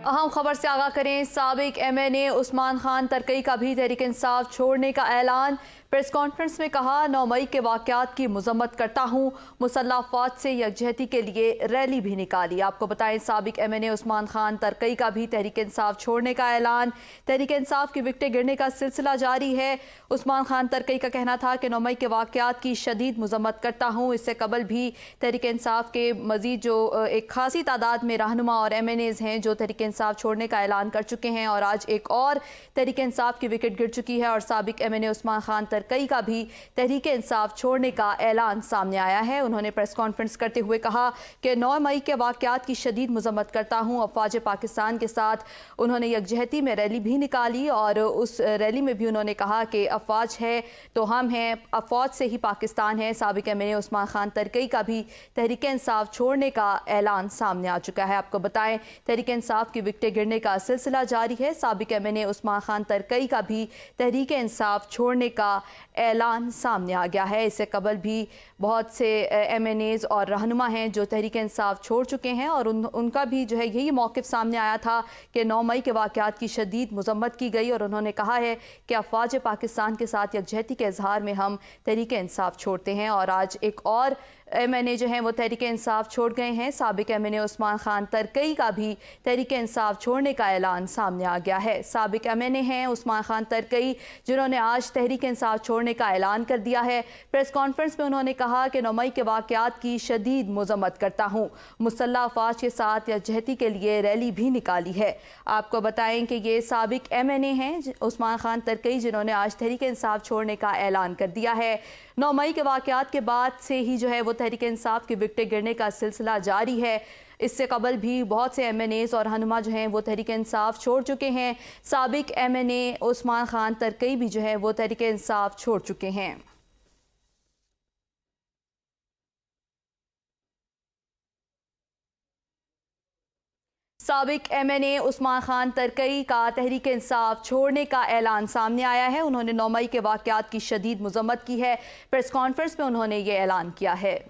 अहम खबर से आगाह करें। साबिक MNA उस्मान खान तरकई का भी तहरीक इंसाफ छोड़ने का ऐलान। प्रेस कॉन्फ्रेंस में कहा, 9 मई के वाक़यात की मज़म्मत करता हूँ, मुसल्लह फ़ौज से यकजहती के लिए रैली भी निकाली। आपको बताएं, साबिक MNA उस्मान खान तरकई का भी तहरीक इंसाफ छोड़ने का ऐलान। तहरीक इंसाफ की विकटें गिरने का सिलसिला जारी है। उस्मान खान तरकई का कहना था कि 9 मई के वाक़यात की शदीद मज़म्मत करता हूँ। इससे कबल भी तहरीक इंसाफ के मज़ीद जो एक खासी तादाद में रहनुमा और MNAs हैं जो तहरीक इंसाफ छोड़ने का ऐलान कर चुके हैं, और आज एक और तहरीक इंसाफ की विकेट गिर चुकी है और साबिक MNA उस्मान खान तरकई का भी तहरीक इंसाफ छोड़ने का ऐलान सामने आया है। उन्होंने प्रेस कॉन्फ्रेंस करते हुए कहा कि 9 मई के वाक़यात की शदीद मज़म्मत करता हूँ। अफ़वाज पाकिस्तान के साथ उन्होंने यकजहती में रैली भी निकाली और उस रैली में भी उन्होंने कहा कि अफ़वाज है तो हम हैं, अफ़वाज से ही पाकिस्तान है। साबिक MNA उस्मान खान तरकई का भी तहरीक इंसाफ छोड़ने का ऐलान सामने आ चुका है। आपको बताएं, तहरीक इंसाफ की विकटें गिरने का सिलसिला जारी है। साबिक MNA उस्मान खान तरकई का भी तहरीक इंसाफ छोड़ने का ऐलान सामने आ गया है। इससे कबल भी बहुत से MNAs और रहनुमा हैं जो तहरीक इंसाफ छोड़ चुके हैं और उनका भी जो है यही मौक़िफ़ सामने आया था कि 9 मई के वाक़यात की शदीद मज़म्मत की गई और उन्होंने कहा है कि अफ़वाज पाकिस्तान के साथ यकजहती के इज़हार में हम तहरीक इंसाफ छोड़ते हैं। और आज एक और MNA जो हैं वो तहरीक इंसाफ छोड़ गए हैं। साबिक MNA उस्मान खान तरकई का भी तहरीक इंसाफ छोड़ने का ऐलान सामने आ गया है। साबिक MNA हैं उस्मान खान तरकई, जिन्होंने आज तहरीक इंसाफ छोड़ने का ऐलान कर दिया है। प्रेस कॉन्फ्रेंस में उन्होंने कहा कि 9 मई के वाक़यात की शदीद मज़म्मत करता हूँ, मुसल्लह अफ़वाज के साथ यकजहती के लिए रैली भी निकाली है। आपको बताएं कि ये साबिक MNA हैं उस्मान खान तरकई, जिन्होंने आज तहरीक इंसाफ छोड़ने का ऐलान कर दिया है। 9 मई के वाक़यात के बाद से ही जो है वो तहरीक इंसाफ की विकटें गिरने का सिलसिला जारी है। इससे कबल भी बहुत से MNAs और रहनुमा जो हैं वो तहरीक इंसाफ छोड़ चुके हैं। साबिक MNA उस्मान खान तरकई भी जो है वो तहरीक इंसाफ छोड़ चुके हैं। साबिक MNA उस्मान खान तरकई का तहरीक इंसाफ छोड़ने का ऐलान सामने आया है। उन्होंने 9 मई के वाक़यात की शदीद मज़म्मत की है। प्रेस कॉन्फ्रेंस में उन्होंने ये ऐलान किया है।